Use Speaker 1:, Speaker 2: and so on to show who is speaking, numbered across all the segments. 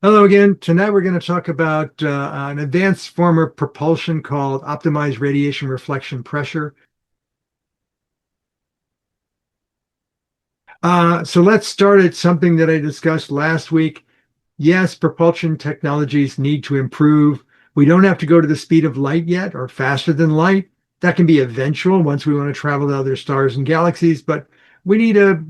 Speaker 1: Hello again. Tonight we're going to talk about an advanced form of propulsion called optimized radiation reflection pressure. So let's start at something that I discussed last week. Yes, propulsion technologies need to improve. We don't have to go to the speed of light yet or faster than light. That can be eventual once we want to travel to other stars and galaxies, but we need a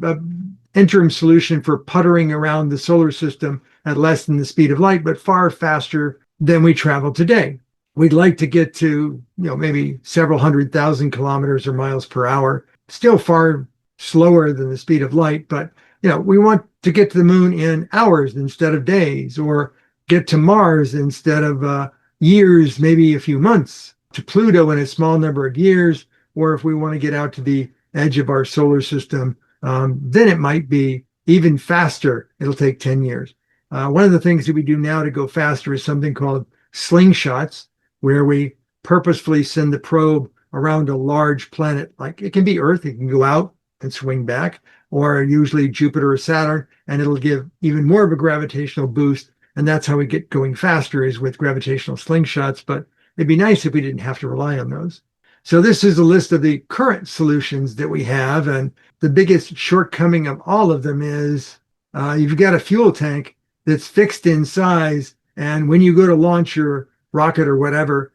Speaker 1: interim solution for puttering around the solar system at less than the speed of light, but far faster than we travel today. We'd like to get to, maybe several 100,000 kilometers or miles per hour, still far slower than the speed of light, but we want to get to the moon in hours instead of days, or get to Mars instead of years, maybe a few months, to Pluto in a small number of years, or if we want to get out to the edge of our solar system, then it might be even faster. It'll take 10 years. One of the things that we do now to go faster is something called slingshots, where we purposefully send the probe around a large planet. Like it can be Earth, it can go out and swing back, or usually Jupiter or Saturn, and it'll give even more of a gravitational boost. And that's how we get going faster, is with gravitational slingshots. But it'd be nice if we didn't have to rely on those. So this is a list of the current solutions that we have. And the biggest shortcoming of all of them is you've got a fuel tank that's fixed in size. And when you go to launch your rocket or whatever,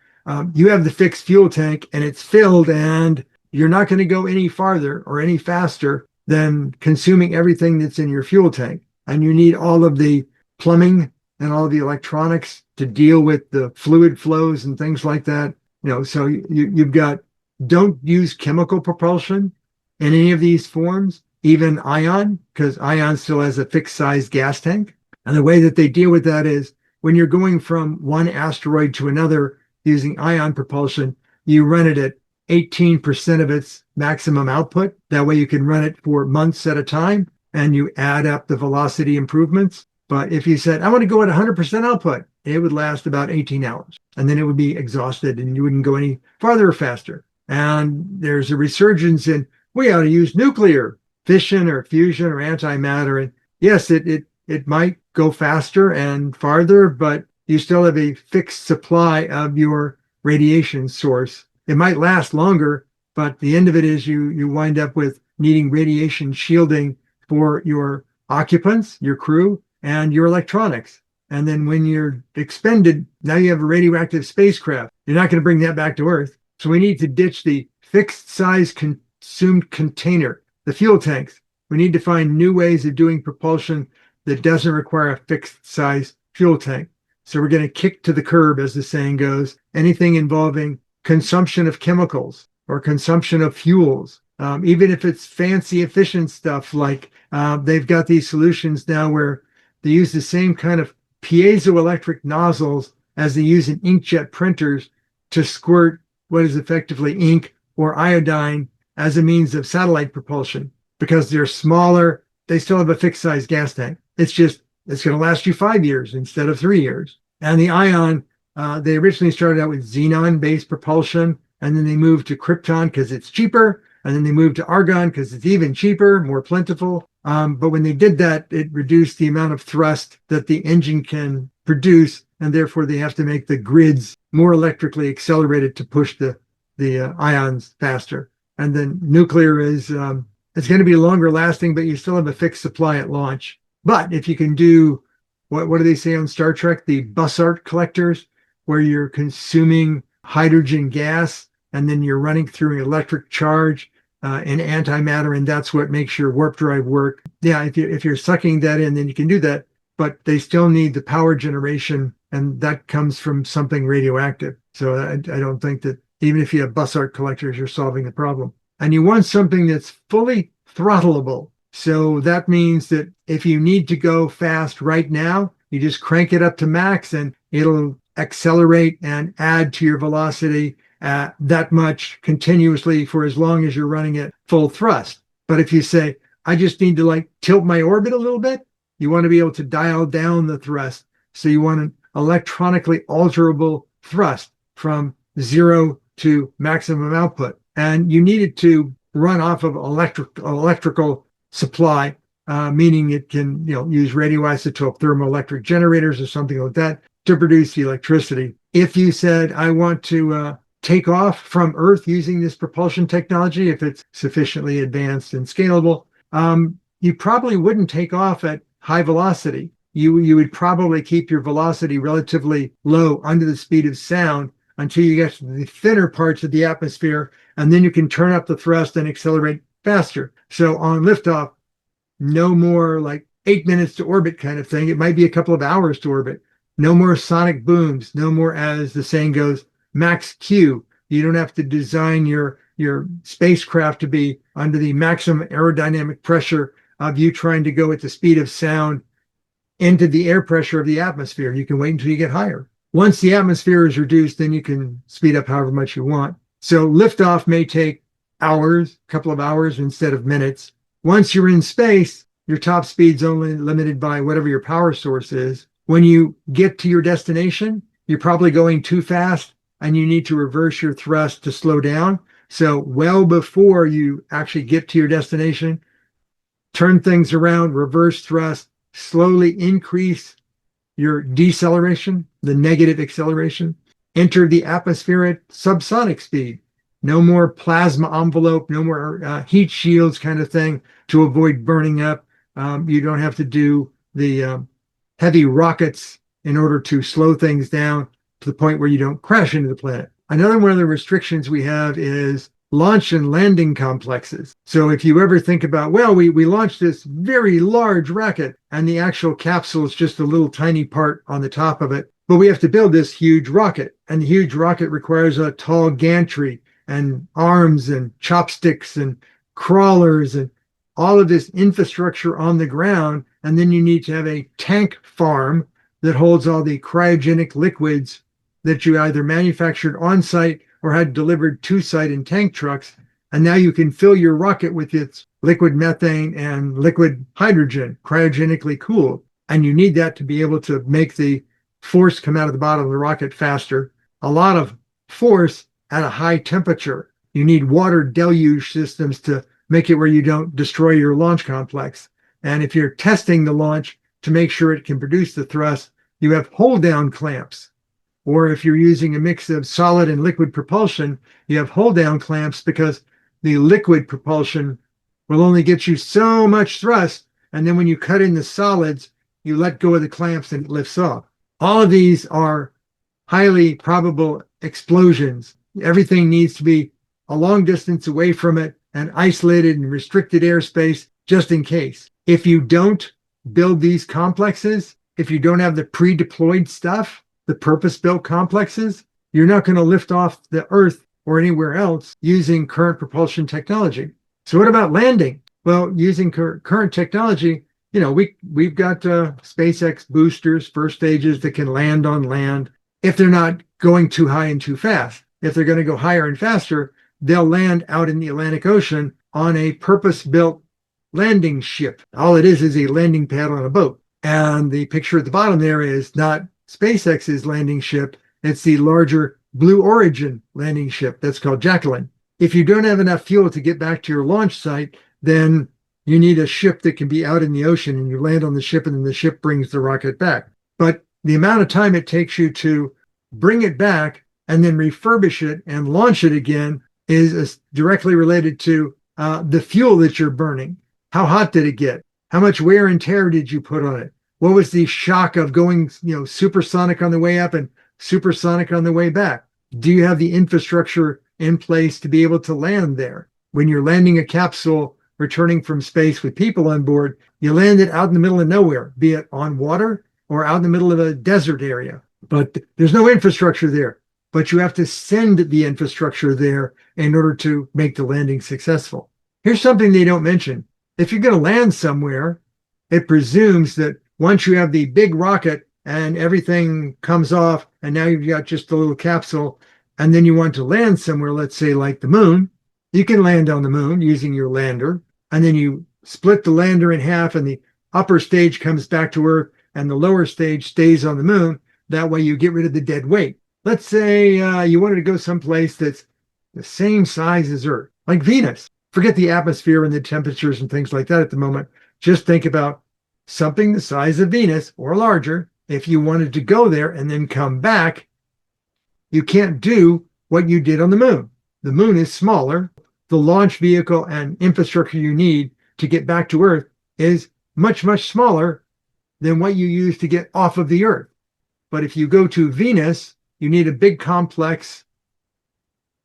Speaker 1: you have the fixed fuel tank and it's filled, and you're not going to go any farther or any faster than consuming everything that's in your fuel tank. And you need all of the plumbing and all of the electronics to deal with the fluid flows and things like that. So you've got, don't use chemical propulsion in any of these forms, even ion, because ion still has a fixed size gas tank. And the way that they deal with that is when you're going from one asteroid to another using ion propulsion, you run it at 18% of its maximum output. That way you can run it for months at a time and you add up the velocity improvements. But if you said, I want to go at 100% output, it would last about 18 hours. And then it would be exhausted and you wouldn't go any farther or faster. And there's a resurgence in, we ought to use nuclear fission or fusion or antimatter. And yes, it might go faster and farther, but you still have a fixed supply of your radiation source. It might last longer, but the end of it is you wind up with needing radiation shielding for your occupants, your crew, and your electronics. And then when you're expended, now you have a radioactive spacecraft. You're not going to bring that back to Earth. So we need to ditch the fixed size consumed container, the fuel tanks. We need to find new ways of doing propulsion that doesn't require a fixed size fuel tank. So we're going to kick to the curb, as the saying goes, anything involving consumption of chemicals or consumption of fuels. Even if it's fancy, efficient stuff, like they've got these solutions now where they use the same kind of piezoelectric nozzles as they use in inkjet printers to squirt what is effectively ink or iodine as a means of satellite propulsion. Because they're smaller, they still have a fixed size gas tank. It's going to last you 5 years instead of 3 years. And the ion, they originally started out with xenon-based propulsion, and then they moved to krypton because it's cheaper, and then they moved to argon because it's even cheaper, more plentiful. But when they did that, it reduced the amount of thrust that the engine can produce, and therefore they have to make the grids more electrically accelerated to push the ions faster. And then nuclear is it's going to be longer lasting, but you still have a fixed supply at launch. But if you can do what do they say on Star Trek, the Bussard collectors, where you're consuming hydrogen gas and then you're running through an electric charge in antimatter, and that's what makes your warp drive work. Yeah, if you're sucking that in, then you can do that, but they still need the power generation, and that comes from something radioactive. So I don't think that even if you have Bussard collectors, you're solving the problem. And you want something that's fully throttleable. So that means that if you need to go fast right now, you just crank it up to max and it'll accelerate and add to your velocity that much continuously for as long as you're running at full thrust. But if you say, I just need to tilt my orbit a little bit, you want to be able to dial down the thrust. So you want an electronically alterable thrust from 0 to maximum output. And you need it to run off of electrical supply meaning it can, use radioisotope thermoelectric generators or something like that to produce electricity. If you said, I want to take off from Earth using this propulsion technology, if it's sufficiently advanced and scalable, you probably wouldn't take off at high velocity. You would probably keep your velocity relatively low under the speed of sound until you get to the thinner parts of the atmosphere, and then you can turn up the thrust and accelerate faster. So on liftoff, no more like 8 minutes to orbit kind of thing. It might be a couple of hours to orbit. No more sonic booms. No more, as the saying goes, max Q. You don't have to design your spacecraft to be under the maximum aerodynamic pressure of you trying to go at the speed of sound into the air pressure of the atmosphere. You can wait until you get higher. Once the atmosphere is reduced, then you can speed up however much you want. So liftoff may take hours, a couple of hours instead of minutes. Once you're in space, your top speed's only limited by whatever your power source is. When you get to your destination, you're probably going too fast and you need to reverse your thrust to slow down. So well before you actually get to your destination, turn things around, reverse thrust, slowly increase your deceleration, the negative acceleration, enter the atmosphere at subsonic speed. No more plasma envelope, no more heat shields kind of thing to avoid burning up. You don't have to do the heavy rockets in order to slow things down to the point where you don't crash into the planet. Another one of the restrictions we have is launch and landing complexes. So if you ever think about, well, we launched this very large rocket and the actual capsule is just a little tiny part on the top of it, but we have to build this huge rocket, and the huge rocket requires a tall gantry and arms and chopsticks and crawlers and all of this infrastructure on the ground. And then you need to have a tank farm that holds all the cryogenic liquids that you either manufactured on site or had delivered to site in tank trucks. And now you can fill your rocket with its liquid methane and liquid hydrogen, cryogenically cooled. And you need that to be able to make the force come out of the bottom of the rocket faster. A lot of force at a high temperature. You need water deluge systems to make it where you don't destroy your launch complex. And if you're testing the launch to make sure it can produce the thrust, you have hold down clamps. Or if you're using a mix of solid and liquid propulsion, you have hold down clamps because the liquid propulsion will only get you so much thrust. And then when you cut in the solids, you let go of the clamps and it lifts off. All of these are highly probable explosions. Everything needs to be a long distance away from it and isolated and restricted airspace just in case. If you don't build these complexes, if you don't have the pre-deployed stuff, the purpose-built complexes, you're not going to lift off the Earth or anywhere else using current propulsion technology. So what about landing? Well, using current technology, we've got SpaceX boosters, first stages that can land on land if they're not going too high and too fast. If they're going to go higher and faster, they'll land out in the Atlantic Ocean on a purpose-built landing ship. All it is a landing pad on a boat. And the picture at the bottom there is not SpaceX's landing ship. It's the larger Blue Origin landing ship that's called Jacklyn. If you don't have enough fuel to get back to your launch site, then you need a ship that can be out in the ocean, and you land on the ship and then the ship brings the rocket back. But the amount of time it takes you to bring it back and then refurbish it and launch it again is directly related to the fuel that you're burning. How hot did it get? How much wear and tear did you put on it? What was the shock of going, supersonic on the way up and supersonic on the way back? Do you have the infrastructure in place to be able to land there? When you're landing a capsule returning from space with people on board, you land it out in the middle of nowhere, be it on water or out in the middle of a desert area. But there's no infrastructure there. But you have to send the infrastructure there in order to make the landing successful. Here's something they don't mention. If you're going to land somewhere, it presumes that once you have the big rocket and everything comes off, and now you've got just a little capsule, and then you want to land somewhere, let's say like the moon, you can land on the moon using your lander, and then you split the lander in half, and the upper stage comes back to Earth, and the lower stage stays on the moon. That way you get rid of the dead weight. Let's say you wanted to go someplace that's the same size as Earth, like Venus. Forget the atmosphere and the temperatures and things like that at the moment. Just think about something the size of Venus or larger. If you wanted to go there and then come back, you can't do what you did on the moon. The moon is smaller. The launch vehicle and infrastructure you need to get back to Earth is much, much smaller than what you use to get off of the Earth. But if you go to Venus, you need a big complex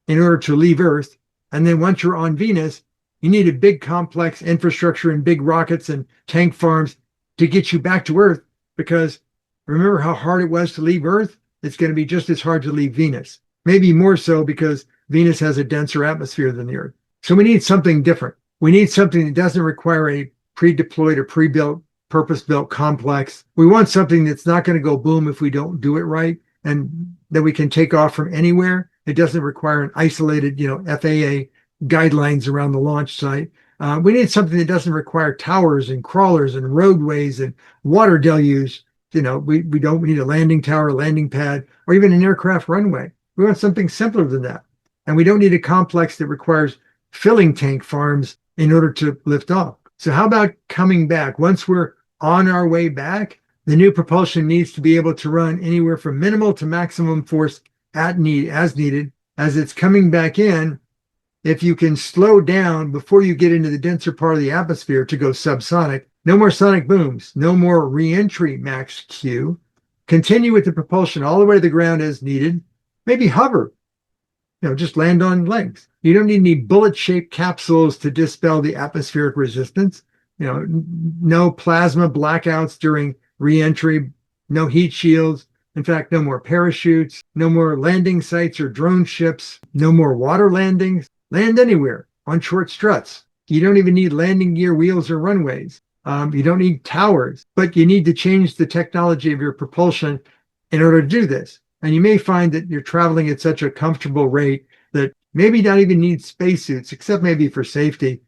Speaker 1: in order to leave Earth. And then once you're on Venus, you need a big complex infrastructure and big rockets and tank farms to get you back to Earth, because remember how hard it was to leave Earth? It's going to be just as hard to leave Venus. Maybe more so because Venus has a denser atmosphere than the Earth. So we need something different. We need something that doesn't require a pre-deployed or pre-built, purpose-built complex. We want something that's not going to go boom if we don't do it right, and that we can take off from anywhere. It doesn't require an isolated, FAA guidelines around the launch site. We need something that doesn't require towers and crawlers and roadways and water deluge. We don't need a landing tower, landing pad, or even an aircraft runway. We want something simpler than that. And we don't need a complex that requires filling tank farms in order to lift off. So how about coming back? Once we're on our way back, the new propulsion needs to be able to run anywhere from minimal to maximum force as needed. As it's coming back in, if you can slow down before you get into the denser part of the atmosphere to go subsonic, no more sonic booms, no more re-entry max Q. Continue with the propulsion all the way to the ground as needed. Maybe hover, just land on legs. You don't need any bullet-shaped capsules to dispel the atmospheric resistance. No plasma blackouts during re-entry, no heat shields. In fact, no more parachutes, no more landing sites or drone ships, no more water landings. Land anywhere on short struts. You don't even need landing gear, wheels, or runways. You don't need towers, but you need to change the technology of your propulsion in order to do this. And you may find that you're traveling at such a comfortable rate that maybe not even need spacesuits, except maybe for safety,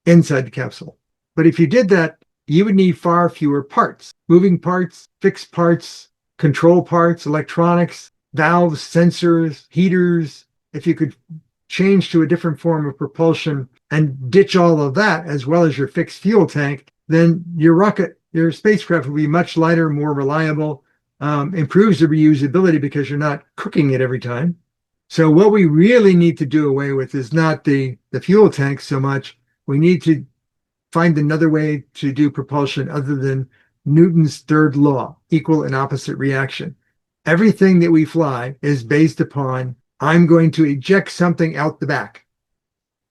Speaker 1: inside the capsule. But if you did that, you would need far fewer parts, moving parts, fixed parts, control parts, electronics, valves, sensors, heaters. If you could change to a different form of propulsion and ditch all of that, as well as your fixed fuel tank, then your spacecraft will be much lighter, more reliable, improves the reusability because you're not cooking it every time. So what we really need to do away with is not the fuel tank so much. We need to find another way to do propulsion other than Newton's third law, equal and opposite reaction. Everything that we fly is based upon, I'm going to eject something out the back.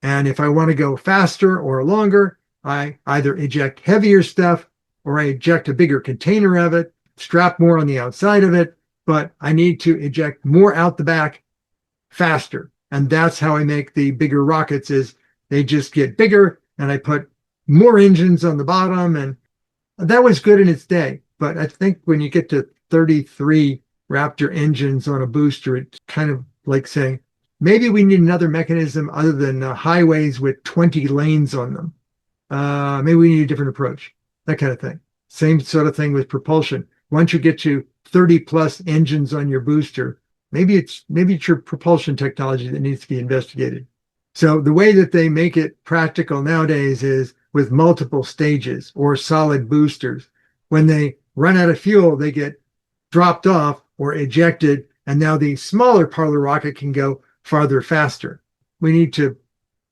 Speaker 1: And if I want to go faster or longer, I either eject heavier stuff or I eject a bigger container of it, strap more on the outside of it, but I need to eject more out the back faster. And that's how I make the bigger rockets, is they just get bigger and I put more engines on the bottom. And that was good in its day. But I think when you get to 33 Raptor engines on a booster, it's kind of like saying, maybe we need another mechanism other than highways with 20 lanes on them. Maybe we need a different approach, that kind of thing. Same sort of thing with propulsion. Once you get to 30 plus engines on your booster, maybe it's your propulsion technology that needs to be investigated. So the way that they make it practical nowadays is with multiple stages or solid boosters. When they run out of fuel, they get dropped off or ejected, and now the smaller part of the rocket can go farther faster. We need to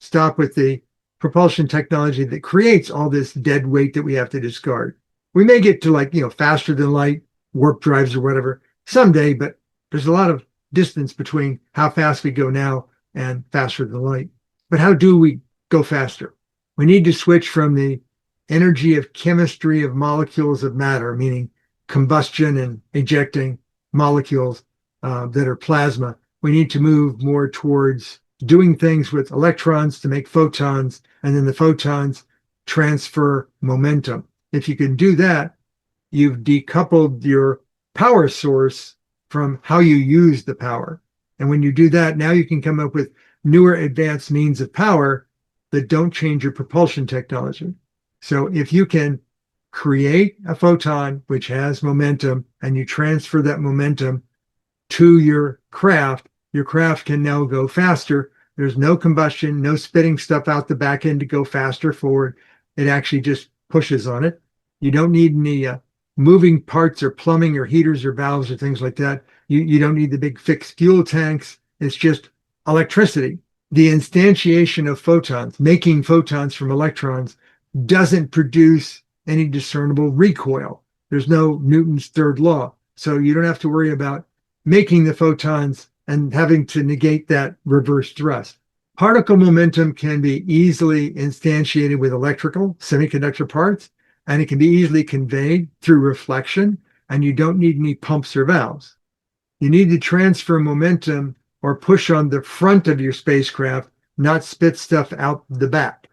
Speaker 1: stop with the propulsion technology that creates all this dead weight that we have to discard. We may get to faster than light, warp drives or whatever someday, but there's a lot of distance between how fast we go now and faster than light. But how do we go faster? We need to switch from the energy of chemistry of molecules of matter, meaning combustion and ejecting molecules that are plasma. We need to move more towards doing things with electrons to make photons, and then the photons transfer momentum. If you can do that, you've decoupled your power source from how you use the power. And when you do that, now you can come up with newer advanced means of power that don't change your propulsion technology. So if you can create a photon which has momentum and you transfer that momentum to your craft can now go faster. There's no combustion, no spitting stuff out the back end to go faster forward. It actually just pushes on it. You don't need any moving parts or plumbing or heaters or valves or things like that. You don't need the big fixed fuel tanks. It's just electricity. The instantiation of photons, making photons from electrons, doesn't produce any discernible recoil. There's no Newton's third law. So you don't have to worry about making the photons and having to negate that reverse thrust. Particle momentum can be easily instantiated with electrical semiconductor parts, and it can be easily conveyed through reflection, and you don't need any pumps or valves. You need to transfer momentum or push on the front of your spacecraft, not spit stuff out the back.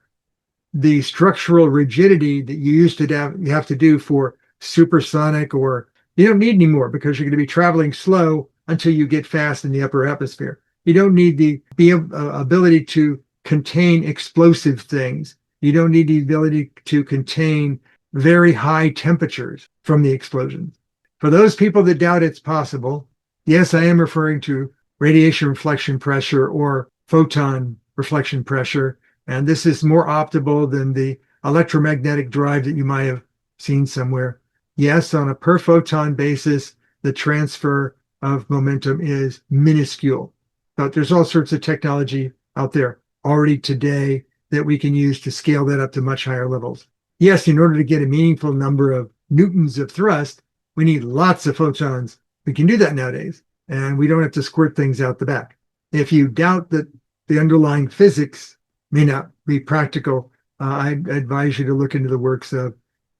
Speaker 1: The structural rigidity that you used to have to do for supersonic, or you don't need anymore because you're going to be traveling slow until you get fast in the upper atmosphere. You don't need the ability to contain explosive things. You don't need the ability to contain very high temperatures from the explosions. For those people that doubt it's possible, yes, I am referring to radiation reflection pressure or photon reflection pressure. And this is more optimal than the electromagnetic drive that you might have seen somewhere. Yes, on a per photon basis, the transfer of momentum is minuscule. But there's all sorts of technology out there already today that we can use to scale that up to much higher levels. Yes, in order to get a meaningful number of newtons of thrust, we need lots of photons. We can do that nowadays, and we don't have to squirt things out the back. If you doubt that the underlying physics may not be practical, I advise you to look into the works of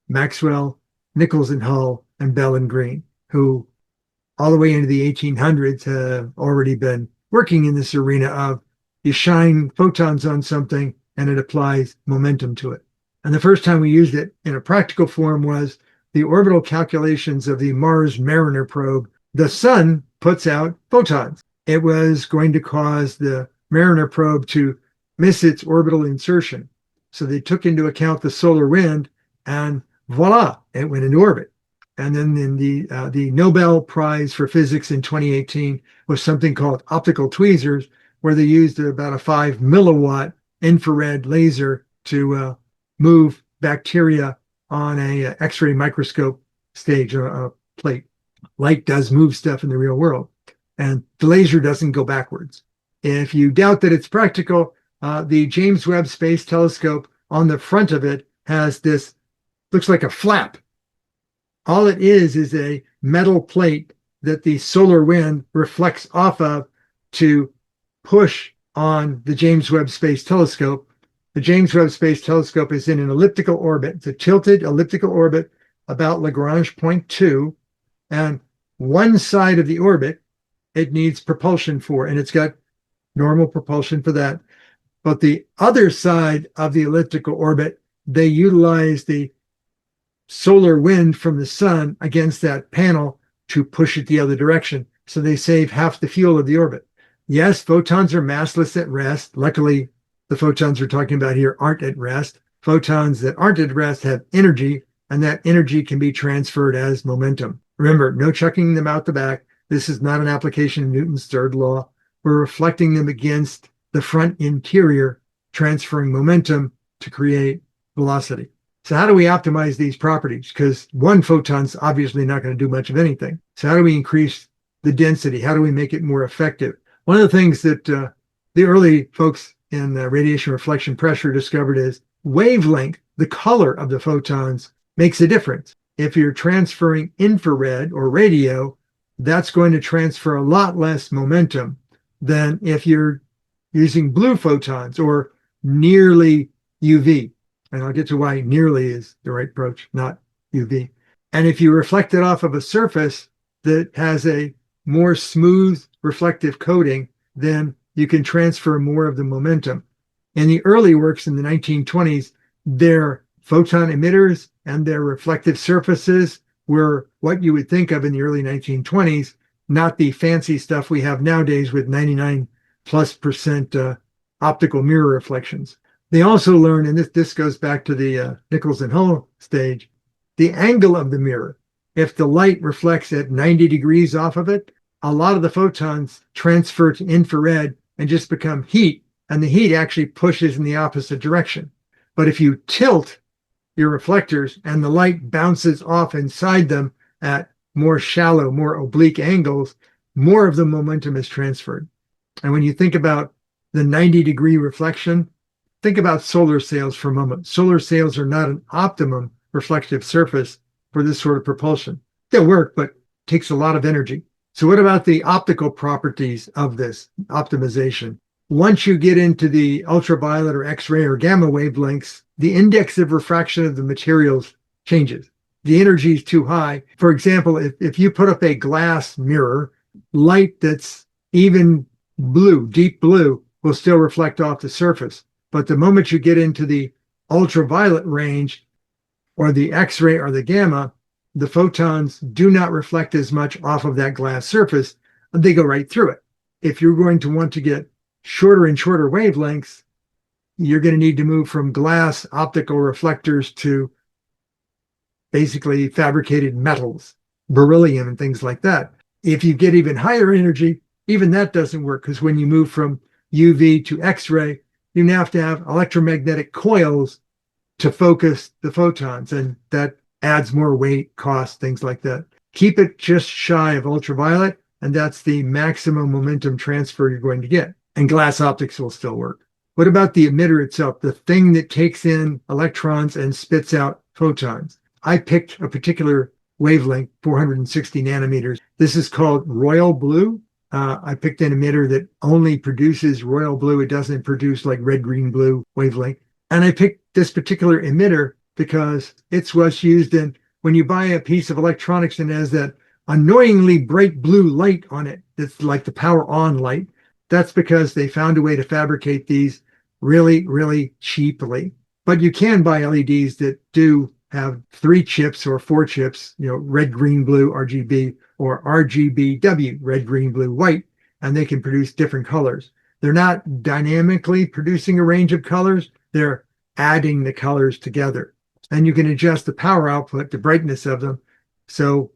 Speaker 1: Maxwell, Nichols and Hull, and Bell and Green, who all the way into the 1800s have already been working in this arena of you shine photons on something and it applies momentum to it. And the first time we used it in a practical form was the orbital calculations of the Mars Mariner probe. The sun puts out photons. It was going to cause the Mariner probe to miss its orbital insertion. So they took into account the solar wind, and voila, it went into orbit. And then in the Nobel Prize for Physics in 2018 was something called optical tweezers, where they used about a 5 milliwatt infrared laser to move bacteria on a X-ray microscope stage, a plate. Light does move stuff in the real world, and the laser doesn't go backwards. If you doubt that it's practical, the James Webb Space Telescope on the front of it has this, looks like a flap. All it is a metal plate that the solar wind reflects off of to push on the James Webb Space Telescope. The James Webb Space Telescope is in an elliptical orbit. It's a tilted elliptical orbit about Lagrange point 2, and one side of the orbit it needs propulsion for, and it's got normal propulsion for that. But the other side of the elliptical orbit, they utilize the solar wind from the sun against that panel to push it the other direction. So they save half the fuel of the orbit. Yes, photons are massless at rest. Luckily, the photons we're talking about here aren't at rest. Photons that aren't at rest have energy, and that energy can be transferred as momentum. Remember, no chucking them out the back. This is not an application of Newton's third law. We're reflecting them against the front interior, transferring momentum to create velocity. So how do we optimize these properties? Because one photon's obviously not going to do much of anything. So how do we increase the density? How do we make it more effective? One of the things that the early folks in radiation reflection pressure discovered is wavelength, the color of the photons, makes a difference. If you're transferring infrared or radio, that's going to transfer a lot less momentum than if you're using blue photons or nearly UV. And I'll get to why nearly is the right approach, not UV. And if you reflect it off of a surface that has a more smooth reflective coating, then you can transfer more of the momentum. In the early works in the 1920s, their photon emitters and their reflective surfaces were what you would think of in the early 1920s, not the fancy stuff we have nowadays with 99+% optical mirror reflections. They also learned, and this goes back to the Nichols and Hull stage, the angle of the mirror. If the light reflects at 90 degrees off of it, a lot of the photons transfer to infrared and just become heat, and the heat actually pushes in the opposite direction. But if you tilt your reflectors and the light bounces off inside them at more shallow, more oblique angles, more of the momentum is transferred. And when you think about the 90-degree reflection, think about solar sails for a moment. Solar sails are not an optimum reflective surface for this sort of propulsion. They'll work, but it takes a lot of energy. So what about the optical properties of this optimization? Once you get into the ultraviolet or X-ray or gamma wavelengths, the index of refraction of the materials changes. The energy is too high. For example, if you put up a glass mirror, light that's even blue, deep blue, will still reflect off the surface. But the moment you get into the ultraviolet range or the X-ray or the gamma, the photons do not reflect as much off of that glass surface. They go right through it. If you're going to want to get shorter and shorter wavelengths, you're going to need to move from glass optical reflectors to basically fabricated metals, beryllium and things like that. If you get even higher energy, even that doesn't work, because when you move from UV to X-ray, you now have to have electromagnetic coils to focus the photons, and that adds more weight, cost, things like that. Keep it just shy of ultraviolet, and that's the maximum momentum transfer you're going to get. And glass optics will still work. What about the emitter itself, the thing that takes in electrons and spits out photons? I picked a particular wavelength, 460 nanometers. This is called royal blue. I picked an emitter that only produces royal blue. It doesn't produce like red, green, blue wavelength. And I picked this particular emitter because it's what's used in when you buy a piece of electronics and it has that annoyingly bright blue light on it. It's like the power on light. That's because they found a way to fabricate these really, really cheaply. But you can buy LEDs that do have 3 chips or 4 chips, red, green, blue, RGB, or RGBW, red, green, blue, white, and they can produce different colors. They're not dynamically producing a range of colors. They're adding the colors together. And you can adjust the power output, the brightness of them. So,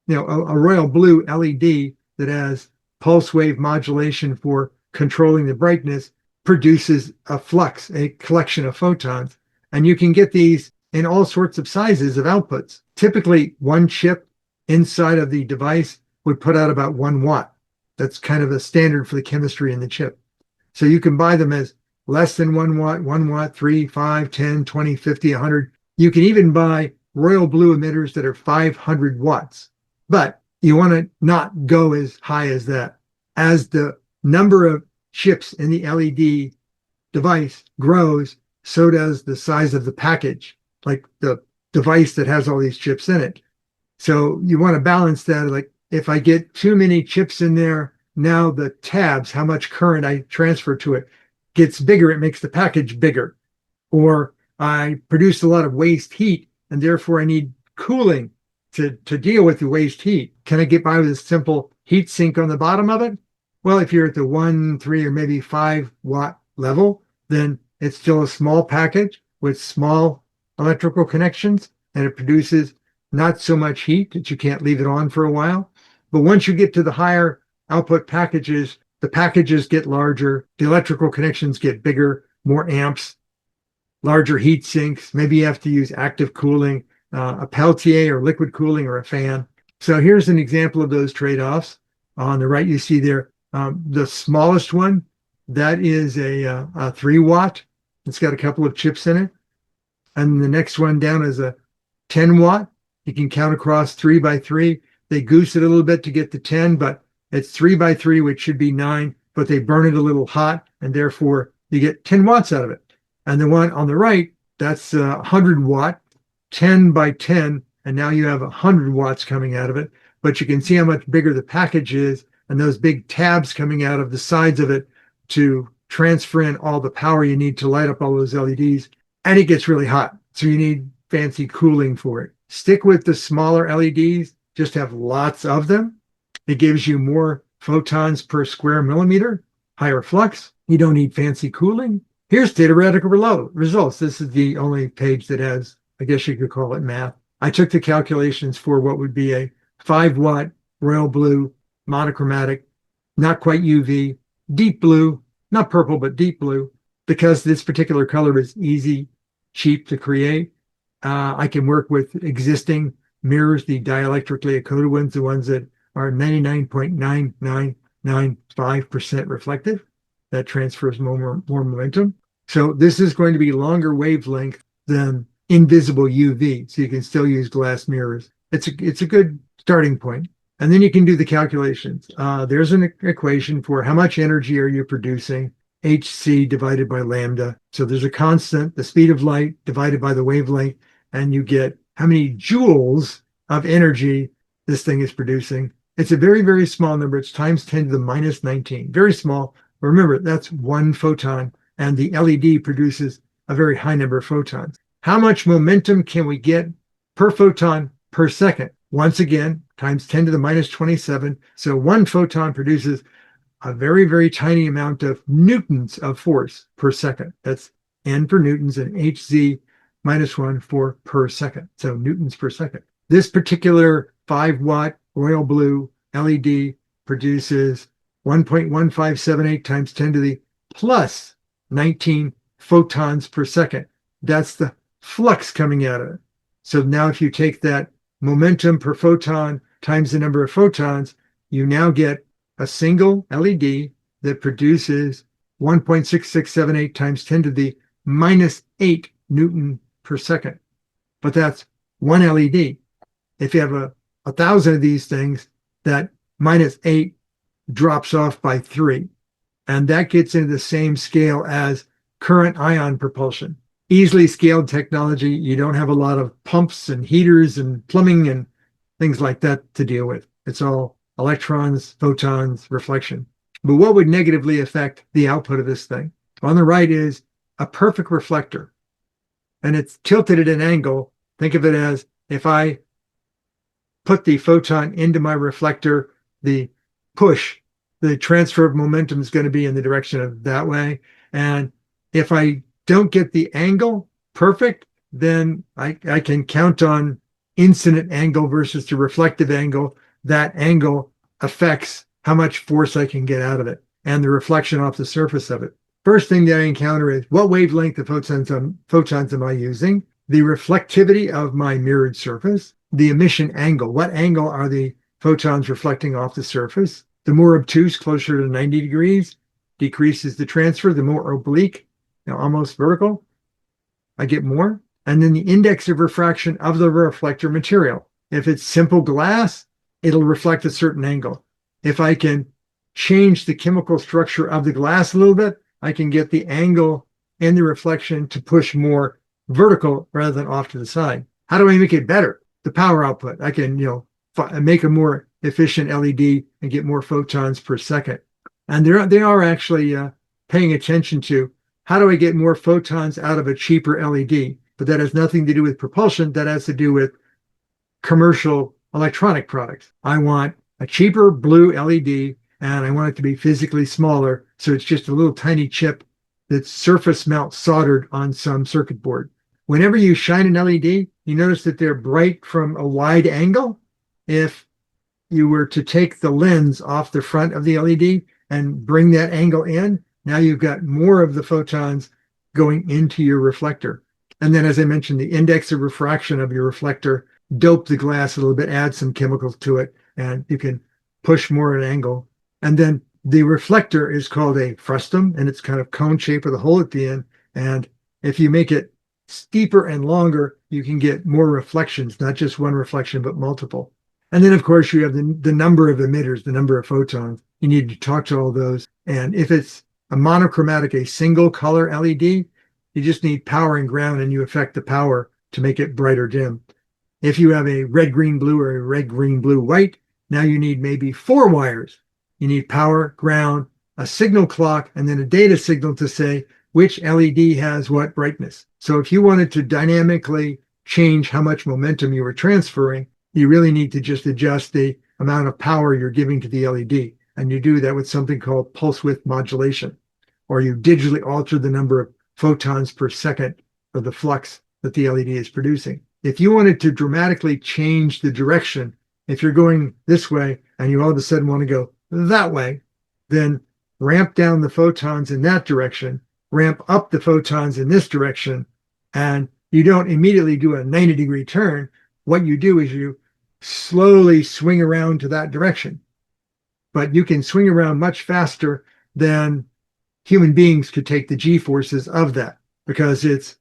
Speaker 1: a royal blue LED that has pulse wave modulation for controlling the brightness produces a flux, a collection of photons. And you can get these in all sorts of sizes of outputs. Typically, one chip inside of the device would put out about 1 watt. That's kind of a standard for the chemistry in the chip. So you can buy them as less than 1 watt, 1 watt, 3, 5, 10, 20, 50, 100. You can even buy royal blue emitters that are 500 watts. But you want to not go as high as that. As the number of chips in the LED device grows, so does the size of the package, like the device that has all these chips in it. So you want to balance that. Like if I get too many chips in there, now the tabs, how much current I transfer to it, gets bigger. It makes the package bigger. Or I produce a lot of waste heat, and therefore I need cooling to deal with the waste heat. Can I get by with a simple heat sink on the bottom of it? Well, if you're at the 1, 3, or maybe 5 watt level, then it's still a small package with small electrical connections, and it produces not so much heat that you can't leave it on for a while. But once you get to the higher output packages, the packages get larger, the electrical connections get bigger, more amps, larger heat sinks. Maybe you have to use active cooling, a Peltier or liquid cooling or a fan. So here's an example of those trade-offs. On the right, you see there, the smallest one, that is a 3 watt. It's got a couple of chips in it. And the next one down is a 10 watt. You can count across 3 by 3. They goose it a little bit to get to 10, but it's 3 by 3, which should be 9, but they burn it a little hot, and therefore you get 10 watts out of it. And the one on the right, that's 100 watt, 10 by 10, and now you have 100 watts coming out of it. But you can see how much bigger the package is, and those big tabs coming out of the sides of it to transfer in all the power you need to light up all those LEDs. And it gets really hot, so you need fancy cooling for it. Stick with the smaller LEDs, just have lots of them. It gives you more photons per square millimeter, higher flux. You don't need fancy cooling. Here's theoretical results. This is the only page that has, I guess you could call it math. I took the calculations for what would be a 5 watt royal blue, monochromatic, not quite UV, deep blue, not purple, but deep blue, because this particular color is easy, cheap to create. I can work with existing mirrors, the dielectrically coated ones, the ones that are 99.9995% reflective. That transfers more momentum. So this is going to be longer wavelength than invisible UV. So you can still use glass mirrors. It's a good starting point. And then you can do the calculations. There's an equation for how much energy are you producing, hc divided by lambda. So there's a constant, the speed of light divided by the wavelength, and you get how many joules of energy this thing is producing. It's a very, very small number. It's times 10 to the minus 19. Very small. But remember, that's one photon, and the LED produces a very high number of photons. How much momentum can we get per photon per second? Once again, times 10 to the minus 27. So one photon produces a very, very tiny amount of newtons of force per second. That's N for newtons and Hz minus 1 for per second. So newtons per second. This particular 5-watt royal blue LED produces 1.1578 times 10 to the plus 19 photons per second. That's the flux coming out of it. So now if you take that momentum per photon times the number of photons, you now get a single LED that produces 1.6678 times 10 to the minus 8 Newton per second. But that's one LED. If you have a 1,000 of these things, that minus 8 drops off by 3. And that gets into the same scale as current ion propulsion. Easily scaled technology. You don't have a lot of pumps and heaters and plumbing and things like that to deal with. It's all electrons, photons, reflection. But what would negatively affect the output of this thing? On the right is a perfect reflector. And it's tilted at an angle. Think of it as if I put the photon into my reflector, the transfer of momentum is going to be in the direction of that way. And if I don't get the angle perfect, then I can count on incident angle versus the reflective angle. That angle affects how much force I can get out of it and the reflection off the surface of it. First thing that I encounter is what wavelength of photons am I using? The reflectivity of my mirrored surface, the emission angle. What angle are the photons reflecting off the surface? The more obtuse, closer to 90 degrees, decreases the transfer. The more oblique, almost vertical, I get more. And then the index of refraction of the reflector material. If it's simple glass, it'll reflect a certain angle. If I can change the chemical structure of the glass a little bit, I can get the angle and the reflection to push more vertical rather than off to the side. How do I make it better? The power output. I can, make a more efficient LED and get more photons per second. And they are actually paying attention to how do I get more photons out of a cheaper LED? But that has nothing to do with propulsion. That has to do with commercial electronic products. I want a cheaper blue LED, and I want it to be physically smaller. So it's just a little tiny chip that's surface mount soldered on some circuit board. Whenever you shine an LED, you notice that they're bright from a wide angle. If you were to take the lens off the front of the LED and bring that angle in, now you've got more of the photons going into your reflector. And then, as I mentioned, the index of refraction of your reflector, dope the glass a little bit, add some chemicals to it, and you can push more at an angle. And then the reflector is called a frustum, and it's kind of cone shape with a hole at the end. And if you make it steeper and longer, you can get more reflections, not just one reflection, but multiple. And then, of course, you have the number of emitters, the number of photons. You need to talk to all those. And if it's a monochromatic, a single color LED, you just need power and ground, and you affect the power to make it bright or dim. If you have a red, green, blue, or a red, green, blue, white, now you need maybe 4 wires. You need power, ground, a signal clock, and then a data signal to say which LED has what brightness. So if you wanted to dynamically change how much momentum you were transferring, you really need to just adjust the amount of power you're giving to the LED. And you do that with something called pulse width modulation, or you digitally alter the number of photons per second of the flux that the LED is producing. If you wanted to dramatically change the direction, if you're going this way and you all of a sudden want to go that way, then ramp down the photons in that direction, ramp up the photons in this direction, and you don't immediately do a 90-degree turn. What you do is you slowly swing around to that direction. But you can swing around much faster than human beings could take the g-forces of that, because it's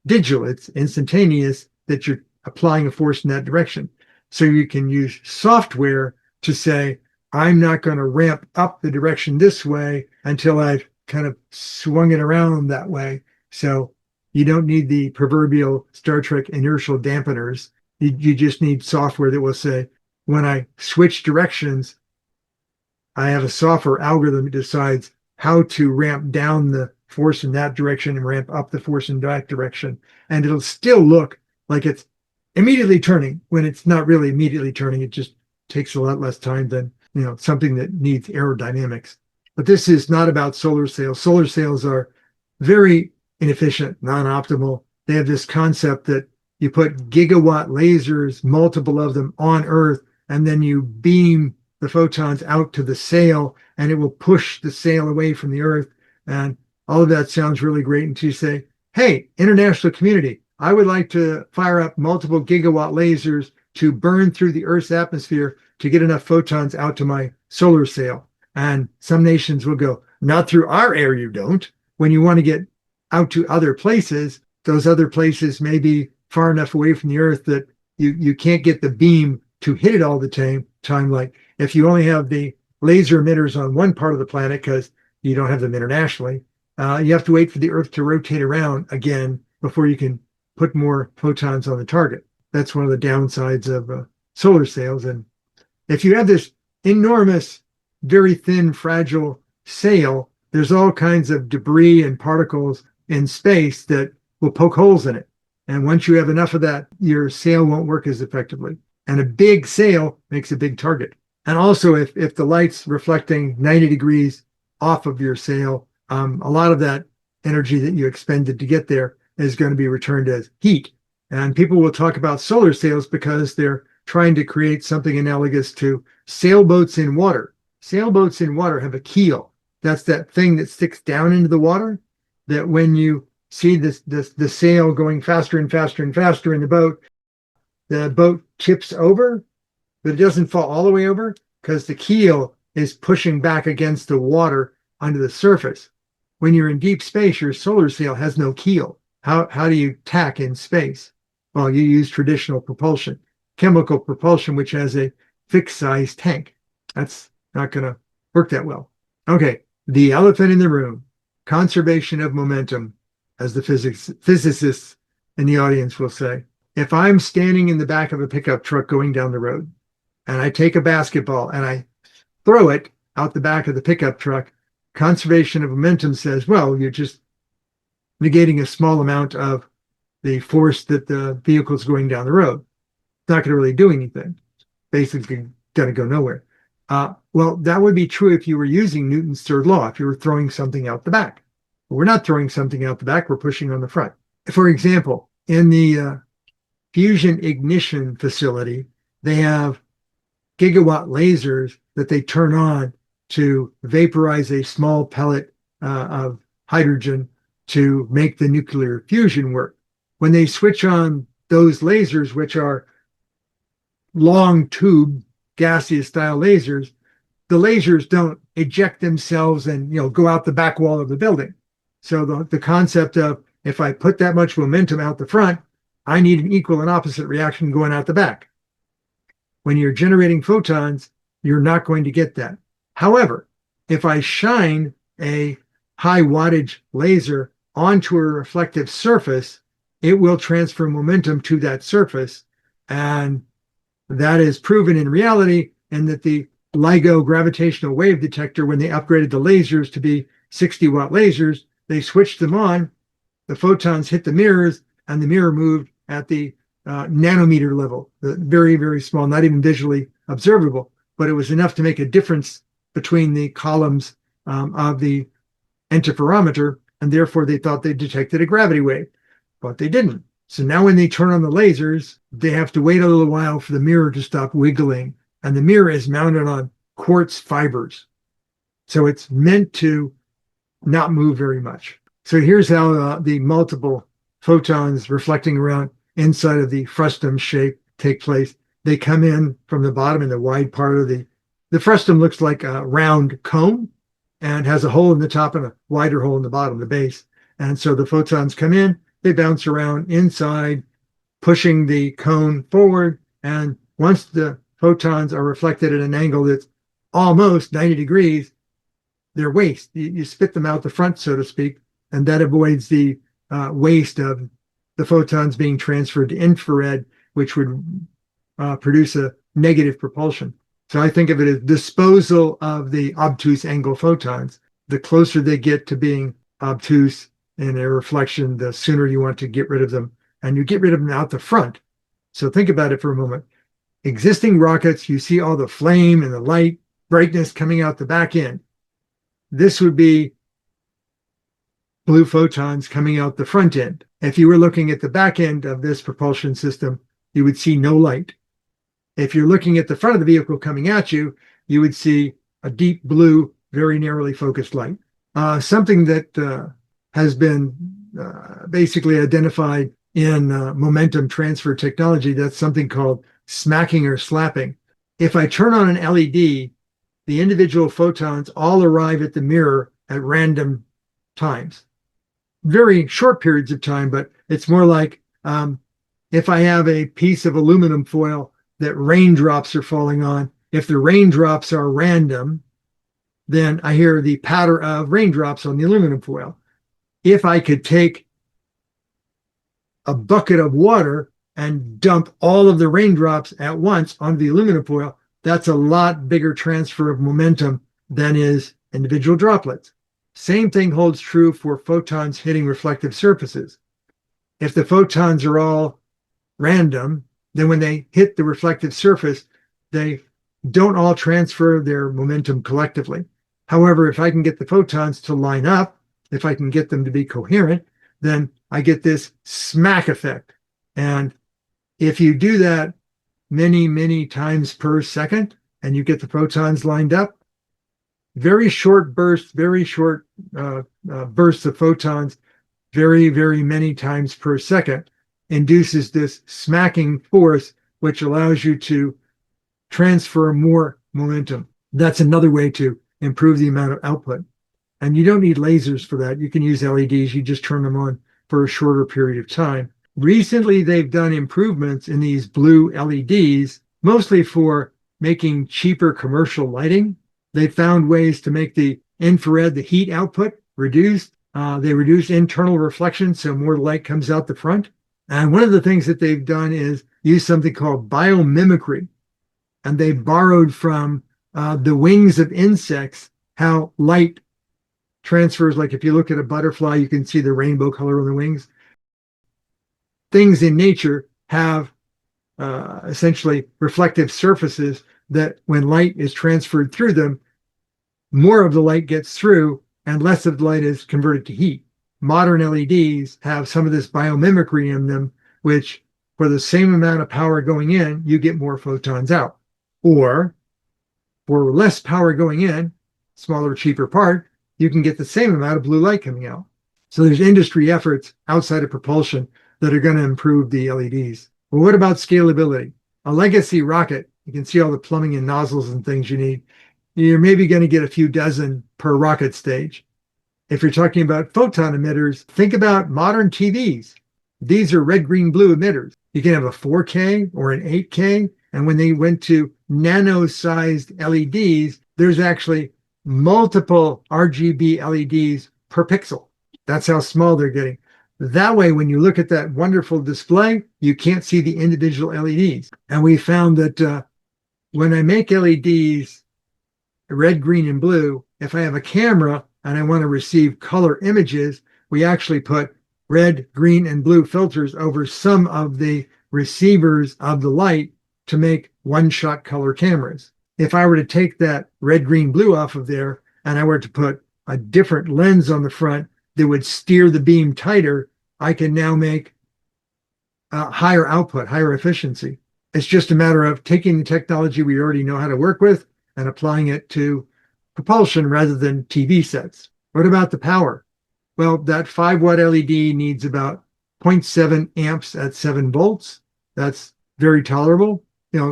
Speaker 1: digital, it's instantaneous that you're applying a force in that direction. So you can use software to say, I'm not going to ramp up the direction this way until I've kind of swung it around that way. So you don't need the proverbial Star Trek inertial dampeners. You just need software that will say, when I switch directions, I have a software algorithm that decides how to ramp down the force in that direction and ramp up the force in that direction. And it'll still look like it's immediately turning when it's not really immediately turning. It just takes a lot less time than, something that needs aerodynamics. But this is not about solar sails. Solar sails are very inefficient, non-optimal. They have this concept that you put gigawatt lasers, multiple of them, on Earth, and then you beam the photons out to the sail, and it will push the sail away from the Earth. And all of that sounds really great until you say, hey, international community, I would like to fire up multiple gigawatt lasers to burn through the Earth's atmosphere to get enough photons out to my solar sail. And some nations will go, not through our air, you don't. When you want to get out to other places, those other places may be far enough away from the Earth that you can't get the beam to hit it all the time. Like if you only have the laser emitters on one part of the planet because you don't have them internationally, you have to wait for the Earth to rotate around again before you can put more photons on the target. That's one of the downsides of solar sails. And if you have this enormous, very thin, fragile sail, there's all kinds of debris and particles in space that will poke holes in it. And once you have enough of that, your sail won't work as effectively. And a big sail makes a big target. And also, if the light's reflecting 90 degrees off of your sail, a lot of that energy that you expended to get there is going to be returned as heat. And people will talk about solar sails because they're trying to create something analogous to sailboats in water. Sailboats in water have a keel. That's that thing that sticks down into the water, that when you see the sail going faster and faster and faster in the boat tips over, but it doesn't fall all the way over because the keel is pushing back against the water onto the surface. When you're in deep space, your solar sail has no keel. How do you tack in space? Well, you use traditional propulsion, chemical propulsion, which has a fixed size tank. That's not going to work that well. Okay, the elephant in the room, conservation of momentum, as the physicists in the audience will say. If I'm standing in the back of a pickup truck going down the road, and I take a basketball and I throw it out the back of the pickup truck, conservation of momentum says, well, you're just negating a small amount of the force that the vehicle is going down the road. It's not going to really do anything. Basically going to go nowhere. Well, that would be true if you were using Newton's third law, if you were throwing something out the back. But we're not throwing something out the back, we're pushing on the front. For example, in the fusion ignition facility, they have gigawatt lasers that they turn on to vaporize a small pellet of hydrogen to make the nuclear fusion work. When they switch on those lasers, which are long tube gaseous style lasers, the lasers don't eject themselves and go out the back wall of the building. So the concept of, if I put that much momentum out the front, I need an equal and opposite reaction going out the back. When you're generating photons, you're not going to get that. However, if I shine a high wattage laser onto a reflective surface, it will transfer momentum to that surface. And that is proven in reality, and that the LIGO gravitational wave detector, when they upgraded the lasers to be 60-watt lasers, they switched them on, the photons hit the mirrors, and the mirror moved at the nanometer level, the very, very small, not even visually observable, but it was enough to make a difference between the columns of the interferometer, and therefore they thought they detected a gravity wave, but they didn't. So now when they turn on the lasers, they have to wait a little while for the mirror to stop wiggling, and the mirror is mounted on quartz fibers. So it's meant to not move very much. So here's how the multiple photons reflecting around inside of the frustum shape take place. They come in from the bottom in the wide part of the frustum looks like a round cone and has a hole in the top and a wider hole in the bottom, the base. And so the photons come in, they bounce around inside, pushing the cone forward. And once the photons are reflected at an angle that's almost 90 degrees, they're waste. You spit them out the front, so to speak, and that avoids the waste of the photons being transferred to infrared, which would produce a negative propulsion. So I think of it as disposal of the obtuse angle photons. The closer they get to being obtuse in their reflection, the sooner you want to get rid of them. And you get rid of them out the front. So think about it for a moment. Existing rockets, you see all the flame and the light brightness coming out the back end. This would be blue photons coming out the front end. If you were looking at the back end of this propulsion system, you would see no light. If you're looking at the front of the vehicle coming at you, you would see a deep blue, very narrowly focused light. Something that has been basically identified in momentum transfer technology, that's something called smacking or slapping. If I turn on an LED, the individual photons all arrive at the mirror at random times. Very short periods of time, but it's more like if I have a piece of aluminum foil that raindrops are falling on, if the raindrops are random, then I hear the patter of raindrops on the aluminum foil. If I could take a bucket of water and dump all of the raindrops at once onto the aluminum foil, that's a lot bigger transfer of momentum than is individual droplets. Same thing holds true for photons hitting reflective surfaces. If the photons are all random, then when they hit the reflective surface, they don't all transfer their momentum collectively. However, if I can get the photons to line up, if I can get them to be coherent, then I get this smack effect. And if you do that many, many times per second, and you get the photons lined up, very short bursts, very short bursts of photons, very, very many times per second, induces this smacking force, which allows you to transfer more momentum. That's another way to improve the amount of output. And you don't need lasers for that. You can use LEDs. You just turn them on for a shorter period of time. Recently, they've done improvements in these blue LEDs, mostly for making cheaper commercial lighting. They found ways to make the infrared, the heat output, reduced. They reduce internal reflection, so more light comes out the front. And one of the things that they've done is use something called biomimicry. And they borrowed from the wings of insects, how light transfers. Like if you look at a butterfly, you can see the rainbow color on the wings. Things in nature have essentially reflective surfaces that when light is transferred through them, more of the light gets through and less of the light is converted to heat. Modern LEDs have some of this biomimicry in them, which for the same amount of power going in, you get more photons out. Or for less power going in, smaller, cheaper part, you can get the same amount of blue light coming out. So there's industry efforts outside of propulsion that are going to improve the LEDs. Well, what about scalability? A legacy rocket, you can see all the plumbing and nozzles and things you need. You're maybe going to get a few dozen per rocket stage. If you're talking about photon emitters, think about modern TVs. These are red, green, blue emitters. You can have a 4K or an 8K. And when they went to nano-sized LEDs, there's actually multiple RGB LEDs per pixel. That's how small they're getting. That way, when you look at that wonderful display, you can't see the individual LEDs. And we found that when I make LEDs red, green, and blue, if I have a camera and I want to receive color images, we actually put red, green, and blue filters over some of the receivers of the light to make one-shot color cameras. If I were to take that red, green, blue off of there, and I were to put a different lens on the front that would steer the beam tighter, I can now make higher output, higher efficiency. It's just a matter of taking the technology we already know how to work with and applying it to propulsion rather than TV sets. What about the power? Well, that 5-watt LED needs about 0.7 amps at 7 volts. That's very tolerable.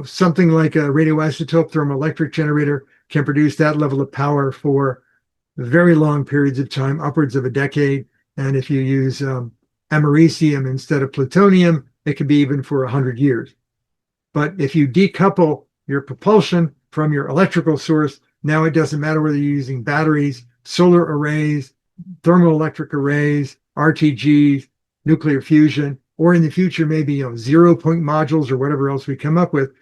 Speaker 1: Something like a radioisotope thermoelectric generator can produce that level of power for very long periods of time, upwards of a decade. And if you use americium instead of plutonium, it could be even for 100 years. But if you decouple your propulsion from your electrical source, now it doesn't matter whether you're using batteries, solar arrays, thermoelectric arrays, RTGs, nuclear fusion, or in the future, maybe 0-point modules or whatever else we come up with.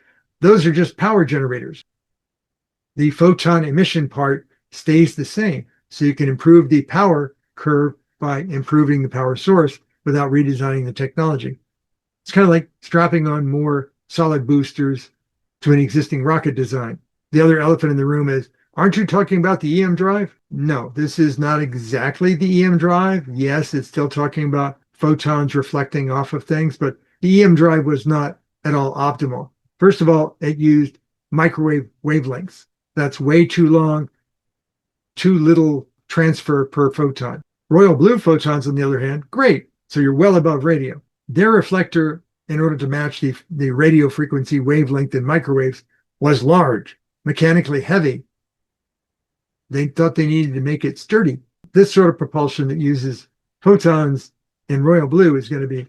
Speaker 1: Those are just power generators. The photon emission part stays the same. So you can improve the power curve by improving the power source without redesigning the technology. It's kind of like strapping on more solid boosters to an existing rocket design. The other elephant in the room is, aren't you talking about the EM drive? No, this is not exactly the EM drive. Yes, it's still talking about photons reflecting off of things, but the EM drive was not at all optimal. First of all, it used microwave wavelengths. That's way too long, too little transfer per photon. Royal blue photons, on the other hand, great. So you're well above radio. Their reflector, in order to match the radio frequency wavelength in microwaves, was large, mechanically heavy. They thought they needed to make it sturdy. This sort of propulsion that uses photons in royal blue is going to be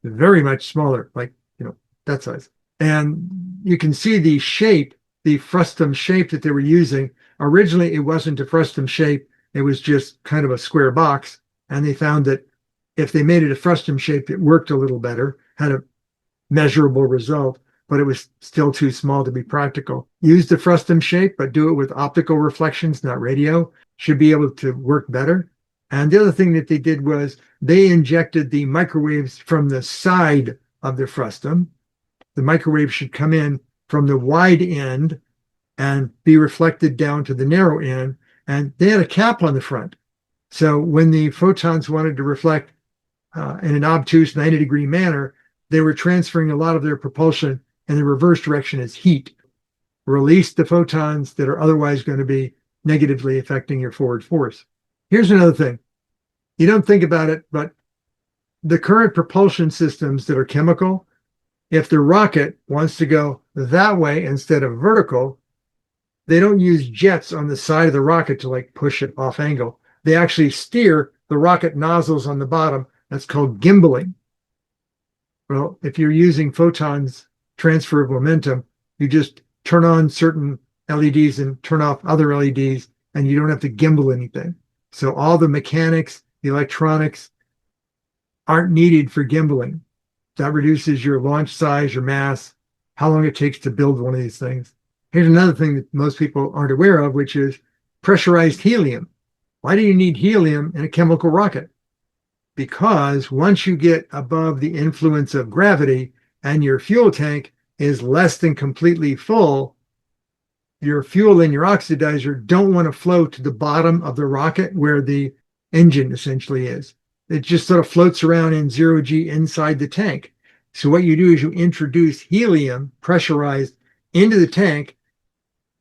Speaker 1: very much smaller, like, that size. And you can see the shape, the frustum shape that they were using. Originally, it wasn't a frustum shape. It was just kind of a square box. And they found that if they made it a frustum shape, it worked a little better, had a measurable result, but it was still too small to be practical. Use the frustum shape, but do it with optical reflections, not radio. Should be able to work better. And the other thing that they did was they injected the microwaves from the side of the frustum. The microwave should come in from the wide end and be reflected down to the narrow end. And they had a cap on the front. So when the photons wanted to reflect in an obtuse 90-degree manner, they were transferring a lot of their propulsion in the reverse direction as heat. Release the photons that are otherwise going to be negatively affecting your forward force. Here's another thing. You don't think about it, but the current propulsion systems that are chemical, if the rocket wants to go that way instead of vertical, they don't use jets on the side of the rocket to push it off angle. They actually steer the rocket nozzles on the bottom. That's called gimbaling. Well, if you're using photons transfer of momentum, you just turn on certain LEDs and turn off other LEDs, and you don't have to gimbal anything. So all the mechanics, the electronics aren't needed for gimbaling. That reduces your launch size, your mass, how long it takes to build one of these things. Here's another thing that most people aren't aware of, which is pressurized helium. Why do you need helium in a chemical rocket? Because once you get above the influence of gravity and your fuel tank is less than completely full, your fuel and your oxidizer don't want to flow to the bottom of the rocket where the engine essentially is. It just sort of floats around in 0G inside the tank. So what you do is you introduce helium pressurized into the tank.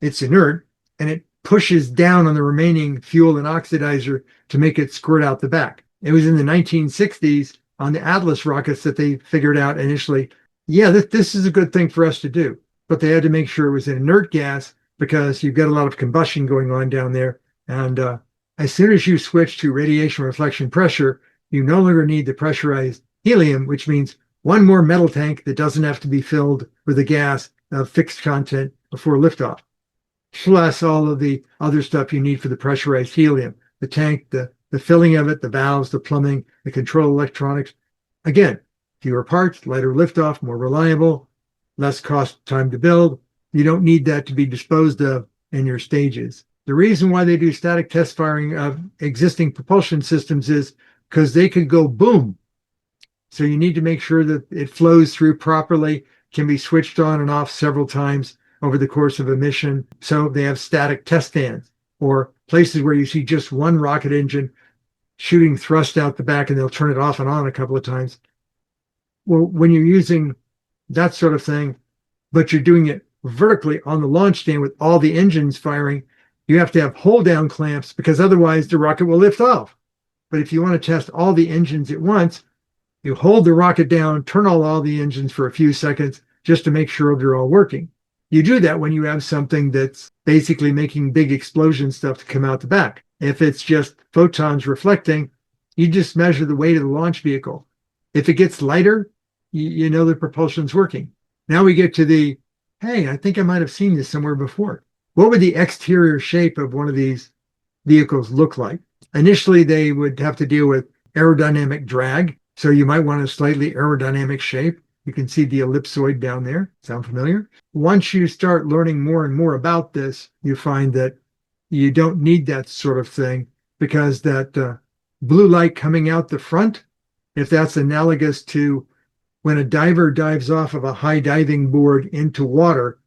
Speaker 1: It's inert, and it pushes down on the remaining fuel and oxidizer to make it squirt out the back. It was in the 1960s on the Atlas rockets that they figured out initially, this is a good thing for us to do. But they had to make sure it was an inert gas because you've got a lot of combustion going on down there. And as soon as you switch to radiation reflection pressure, you no longer need the pressurized helium, which means one more metal tank that doesn't have to be filled with a gas of fixed content before liftoff, plus all of the other stuff you need for the pressurized helium, the tank, the filling of it, the valves, the plumbing, the control electronics. Again, fewer parts, lighter liftoff, more reliable, less cost time to build. You don't need that to be disposed of in your stages. The reason why they do static test firing of existing propulsion systems is because they could go boom. So you need to make sure that it flows through properly, can be switched on and off several times over the course of a mission. So they have static test stands or places where you see just one rocket engine shooting thrust out the back, and they'll turn it off and on a couple of times. Well, when you're using that sort of thing, but you're doing it vertically on the launch stand with all the engines firing, you have to have hold down clamps because otherwise the rocket will lift off. But if you want to test all the engines at once, You hold the rocket down, turn on all the engines for a few seconds just to make sure they're all working. You do that when you have something that's basically making big explosion stuff to come out the back. If it's just photons reflecting, you just measure the weight of the launch vehicle. If it gets lighter, you know the propulsion's working. Now we get to the, hey, I think I might have seen this somewhere before. What would the exterior shape of one of these vehicles look like? Initially, they would have to deal with aerodynamic drag. So you might want a slightly aerodynamic shape. You can see the ellipsoid down there. Sound familiar? Once you start learning more and more about this, you find that you don't need that sort of thing because that blue light coming out the front, if that's analogous to when a diver dives off of a high diving board into water,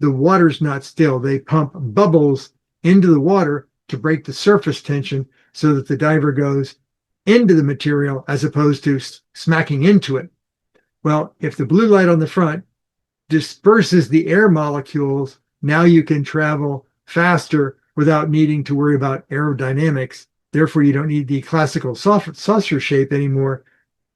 Speaker 1: the water's not still. They pump bubbles into the water to break the surface tension so that the diver goes into the material as opposed to smacking into it. Well, if the blue light on the front disperses the air molecules, now you can travel faster without needing to worry about aerodynamics. Therefore, you don't need the classical saucer shape anymore.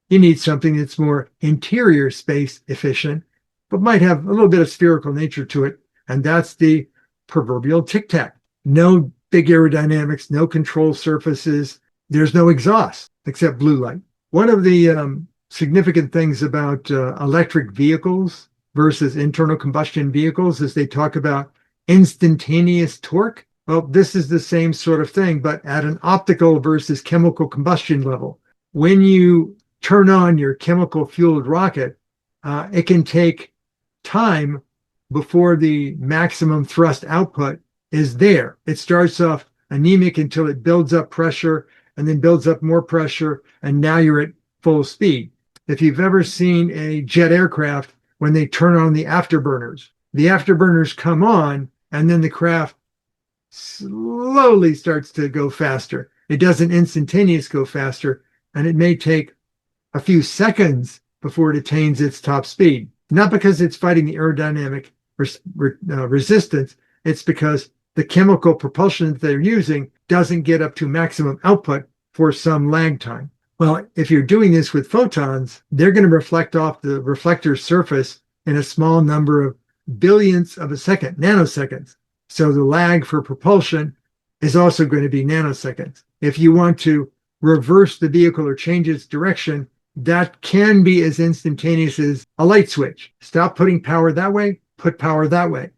Speaker 1: You need something that's more interior space efficient, but might have a little bit of spherical nature to it. And that's the proverbial tic-tac. No big aerodynamics, no control surfaces. There's no exhaust except blue light. One of the significant things about electric vehicles versus internal combustion vehicles is they talk about instantaneous torque. Well, this is the same sort of thing, but at an optical versus chemical combustion level. When you turn on your chemical fueled rocket, it can take time before the maximum thrust output is there. It starts off anemic until it builds up pressure and then builds up more pressure, and now you're at full speed. If you've ever seen a jet aircraft, when they turn on the afterburners come on, and then the craft slowly starts to go faster. It doesn't instantaneously go faster, and it may take a few seconds before it attains its top speed. Not because it's fighting the aerodynamic resistance, it's because the chemical propulsion that they're using doesn't get up to maximum output for some lag time. Well, if you're doing this with photons, they're going to reflect off the reflector surface in a small number of billionths of a second, nanoseconds. So the lag for propulsion is also going to be nanoseconds. If you want to reverse the vehicle or change its direction, that can be as instantaneous as a light switch. Stop putting power that way, put power that way.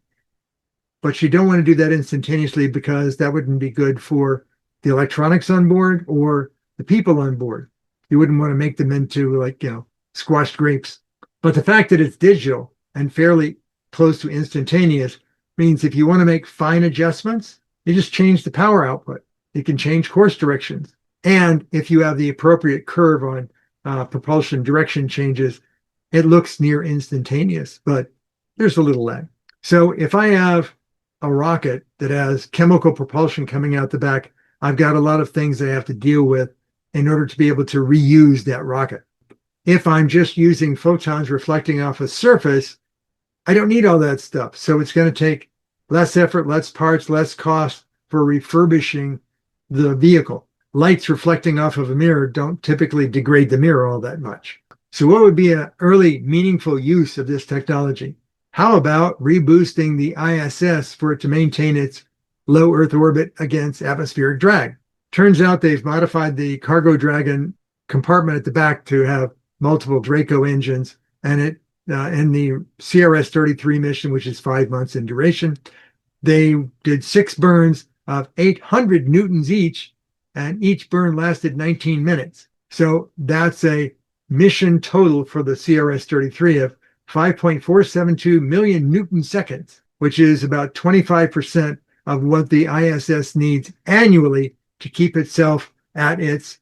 Speaker 1: But you don't want to do that instantaneously because that wouldn't be good for the electronics on board or the people on board. You wouldn't want to make them into squashed grapes. But the fact that it's digital and fairly close to instantaneous means if you want to make fine adjustments, you just change the power output. You can change course directions. And if you have the appropriate curve on propulsion direction changes, it looks near instantaneous, but there's a little lag. So if I have a rocket that has chemical propulsion coming out the back, I've got a lot of things I have to deal with in order to be able to reuse that rocket. If I'm just using photons reflecting off a surface, I don't need all that stuff. So it's going to take less effort, less parts, less cost for refurbishing the vehicle. Lights reflecting off of a mirror don't typically degrade the mirror all that much. So what would be an early meaningful use of this technology? How about reboosting the ISS for it to maintain its low Earth orbit against atmospheric drag? Turns out they've modified the Cargo Dragon compartment at the back to have multiple Draco engines, and it in the CRS-33 mission, which is 5 months in duration, they did 6 burns of 800 newtons each, and each burn lasted 19 minutes. So that's a mission total for the CRS-33 of 5.472 million newton seconds, which is about 25% of what the ISS needs annually to keep itself at its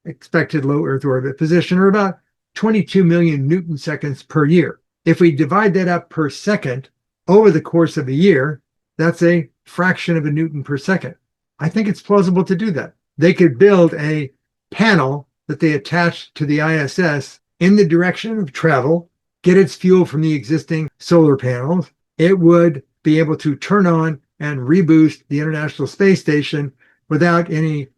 Speaker 1: expected low Earth orbit position, or about 22 million newton seconds per year. If we divide that up per second over the course of a year, that's a fraction of a newton per second. I think it's plausible to do that. They could build a panel that they attach to the ISS in the direction of travel, get its fuel from the existing solar panels. It would be able to turn on and reboost the International Space Station without any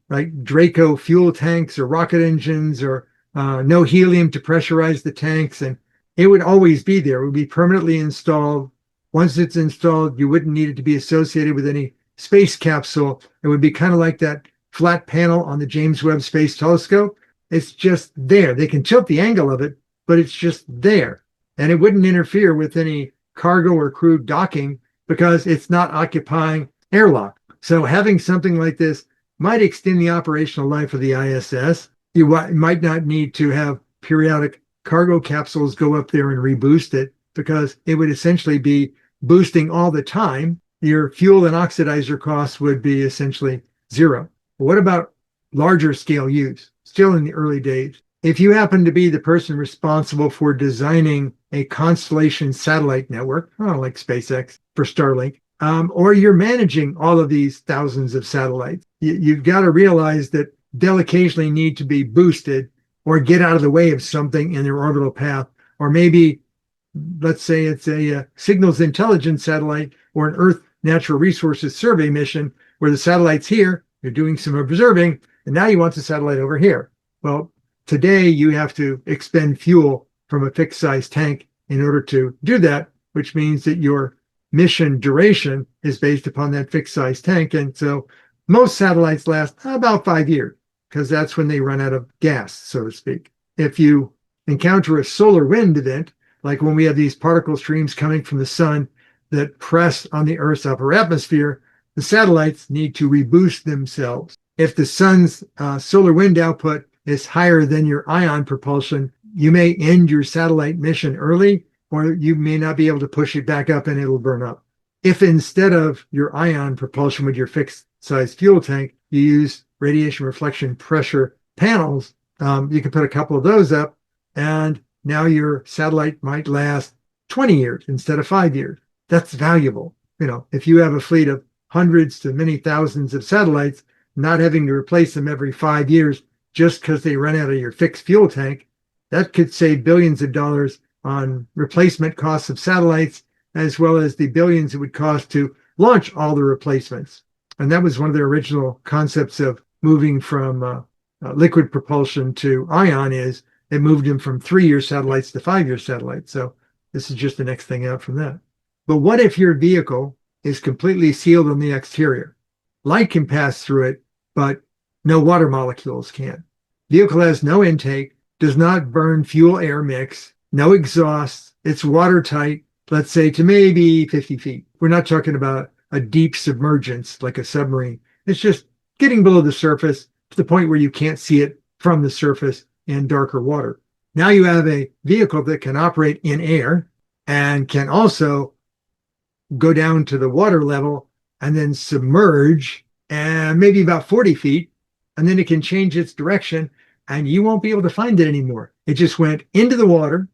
Speaker 1: Draco fuel tanks or rocket engines or no helium to pressurize the tanks, and it would always be there. It would be permanently installed. Once it's installed, you wouldn't need it to be associated with any space capsule. It would be kind of like that flat panel on the James Webb Space Telescope. It's just there. They can tilt the angle of it, but it's just there. And it wouldn't interfere with any cargo or crew docking because it's not occupying airlock. So having something like this might extend the operational life of the ISS. You might not need to have periodic cargo capsules go up there and reboost it because it would essentially be boosting all the time. Your fuel and oxidizer costs would be essentially zero. But what about larger scale use? Still in the early days. If you happen to be the person responsible for designing a constellation satellite network, like SpaceX for Starlink, or you're managing all of these thousands of satellites, you've got to realize that they'll occasionally need to be boosted or get out of the way of something in their orbital path. Or maybe, let's say it's a signals intelligence satellite or an Earth natural resources survey mission where the satellite's here, you're doing some observing, and now you want the satellite over here. Well, today you have to expend fuel from a fixed size tank in order to do that, which means that your mission duration is based upon that fixed size tank. And so most satellites last about 5 years because that's when they run out of gas, so to speak. If you encounter a solar wind event, like when we have these particle streams coming from the sun that press on the Earth's upper atmosphere, the satellites need to reboost themselves. If the sun's solar wind output is higher than your ion propulsion, you may end your satellite mission early, or you may not be able to push it back up and it'll burn up. If instead of your ion propulsion with your fixed size fuel tank, you use radiation reflection pressure panels, you can put a couple of those up, and now your satellite might last 20 years instead of 5 years. That's valuable. If you have a fleet of hundreds to many thousands of satellites, not having to replace them every 5 years just because they run out of your fixed fuel tank, that could save billions of dollars on replacement costs of satellites, as well as the billions it would cost to launch all the replacements. And that was one of the original concepts of moving from liquid propulsion to ion. Is it moved them from 3-year satellites to 5-year satellites. So this is just the next thing out from that. But what if your vehicle is completely sealed on the exterior? Light can pass through it, but no water molecules can. Vehicle has no intake, does not burn fuel-air mix, no exhaust. It's watertight, let's say to maybe 50 feet. We're not talking about a deep submergence like a submarine. It's just getting below the surface to the point where you can't see it from the surface in darker water. Now you have a vehicle that can operate in air and can also go down to the water level and then submerge and maybe about 40 feet, and then it can change its direction and you won't be able to find it anymore. It just went into the water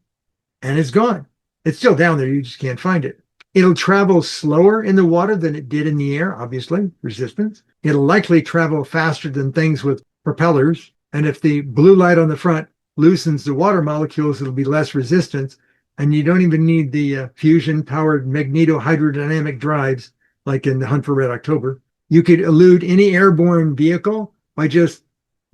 Speaker 1: and it's gone. It's still down there, you just can't find it. It'll travel slower in the water than it did in the air, obviously, resistance. It'll likely travel faster than things with propellers. And if the blue light on the front loosens the water molecules, it'll be less resistance. And you don't even need the fusion-powered magneto-hydrodynamic drives like in the Hunt for Red October. You could elude any airborne vehicle by just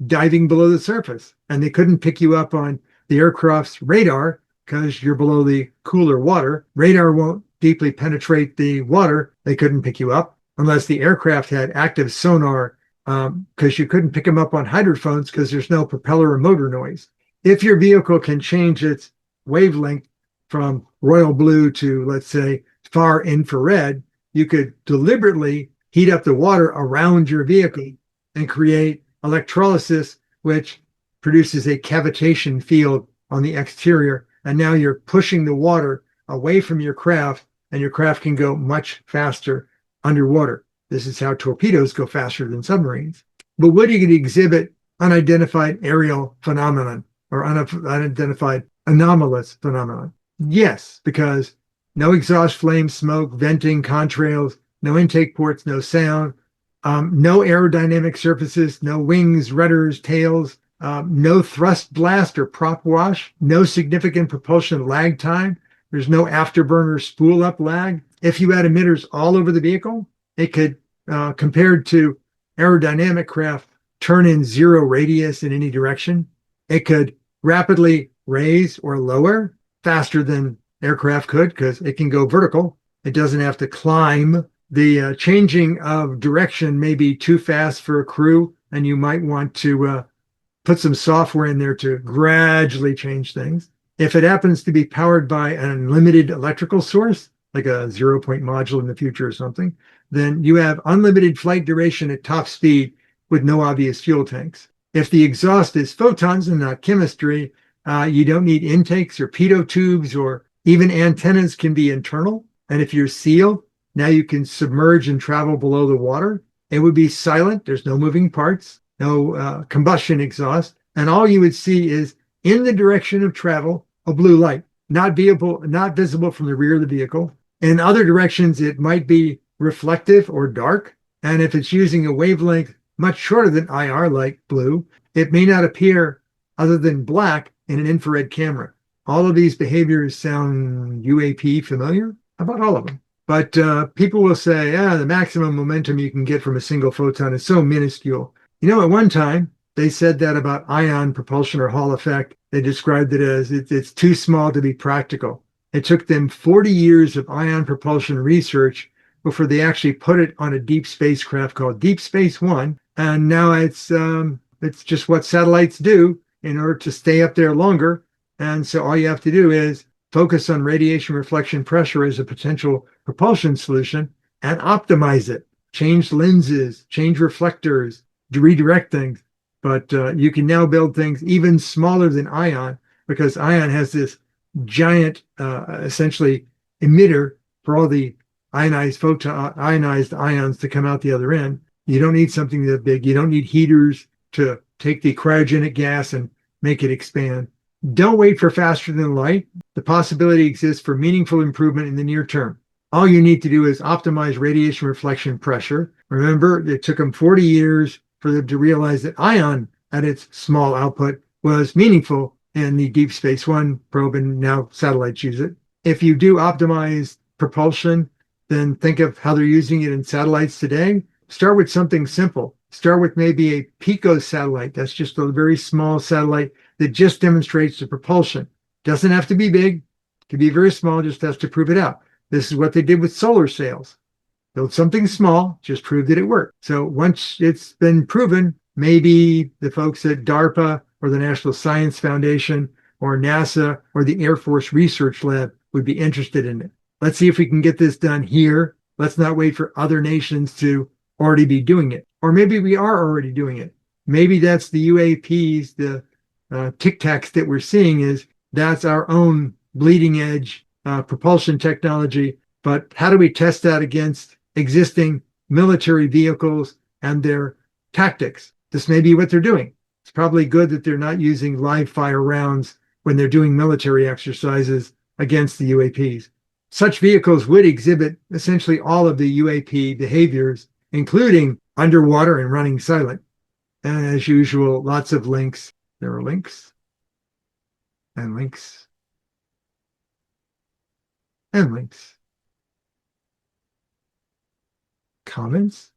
Speaker 1: diving below the surface. And they couldn't pick you up on the aircraft's radar because you're below the cooler water. Radar won't deeply penetrate the water. They couldn't pick you up unless the aircraft had active sonar, because you couldn't pick them up on hydrophones because there's no propeller or motor noise. If your vehicle can change its wavelength from royal blue to, let's say, far infrared, you could deliberately heat up the water around your vehicle and create electrolysis, which produces a cavitation field on the exterior. And now you're pushing the water away from your craft, and your craft can go much faster underwater. This is how torpedoes go faster than submarines. But would you exhibit unidentified aerial phenomenon or unidentified anomalous phenomenon? Yes, because no exhaust flame, smoke, venting, contrails, no intake ports, no sound, no aerodynamic surfaces, no wings, rudders, tails, no thrust blast or prop wash, no significant propulsion lag time. There's no afterburner spool up lag. If you had emitters all over the vehicle, it could, compared to aerodynamic craft, turn in zero radius in any direction. It could rapidly raise or lower faster than aircraft could because it can go vertical. It doesn't have to climb. The changing of direction may be too fast for a crew, and you might want to put some software in there to gradually change things. If it happens to be powered by an unlimited electrical source, like a 0-point module in the future or something, then you have unlimited flight duration at top speed with no obvious fuel tanks. If the exhaust is photons and not chemistry, you don't need intakes or pitot tubes, or even antennas can be internal. And if you're sealed, now you can submerge and travel below the water. It would be silent. There's no moving parts, no combustion exhaust. And all you would see is in the direction of travel, a blue light, not visible from the rear of the vehicle. In other directions, it might be reflective or dark. And if it's using a wavelength much shorter than IR, like blue, it may not appear other than black in an infrared camera. All of these behaviors sound UAP familiar? About all of them. But people will say, the maximum momentum you can get from a single photon is so minuscule. At one time, they said that about ion propulsion or Hall effect. They described it as it's too small to be practical. It took them 40 years of ion propulsion research before they actually put it on a deep spacecraft called Deep Space One. And now it's just what satellites do in order to stay up there longer. And so all you have to do is focus on radiation reflection pressure as a potential propulsion solution and optimize it. Change lenses, change reflectors, to redirect things. But you can now build things even smaller than ion, because ion has this giant, essentially, emitter for all the ionized ions to come out the other end. You don't need something that big. You don't need heaters to take the cryogenic gas and make it expand. Don't wait for faster than light. The possibility exists for meaningful improvement in the near term. All you need to do is optimize radiation reflection pressure. Remember, it took them 40 years for them to realize that ion at its small output was meaningful in the Deep Space One probe, and now satellites use it. If you do optimize propulsion, then think of how they're using it in satellites today. Start with something simple. Start with maybe a pico satellite. That's just a very small satellite that just demonstrates the propulsion. Doesn't have to be big. It can be very small, just has to prove it out. This is what they did with solar sails. Build something small, just prove that it worked. So once it's been proven, maybe the folks at DARPA or the National Science Foundation or NASA or the Air Force Research Lab would be interested in it. Let's see if we can get this done here. Let's not wait for other nations to already be doing it. Or maybe we are already doing it. Maybe that's the UAPs, the Tic Tacs that we're seeing that's our own bleeding edge propulsion technology. But how do we test that against existing military vehicles and their tactics? This may be what they're doing. It's probably good that they're not using live fire rounds when they're doing military exercises against the UAPs. Such vehicles would exhibit essentially all of the UAP behaviors, including underwater and running silent. And as usual, lots of links. There are links and links and links. Comments?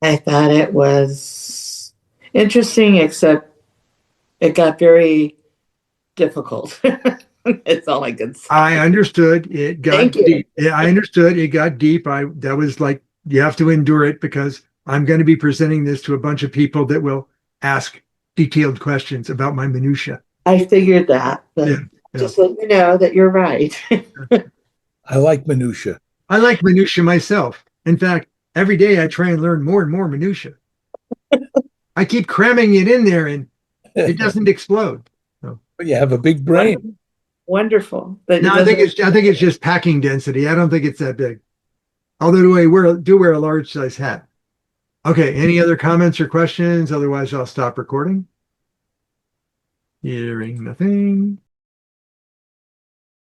Speaker 2: I thought it was interesting, except it got very difficult. It's all I could say.
Speaker 1: I understood. It got deep. I understood. It got deep. That was like, you have to endure it, because I'm going to be presenting this to a bunch of people that will ask detailed questions about my minutia.
Speaker 2: I figured that, but just let you know that you're right.
Speaker 3: I like minutia.
Speaker 1: I like minutia myself. In fact, every day I try and learn more and more minutia. I keep cramming it in there and it doesn't explode. So.
Speaker 3: But you have a big brain.
Speaker 2: Wonderful.
Speaker 1: But no, I think it's just packing density. I don't think it's that big. Although I do wear a large size hat. Okay, any other comments or questions? Otherwise, I'll stop recording. Hearing nothing.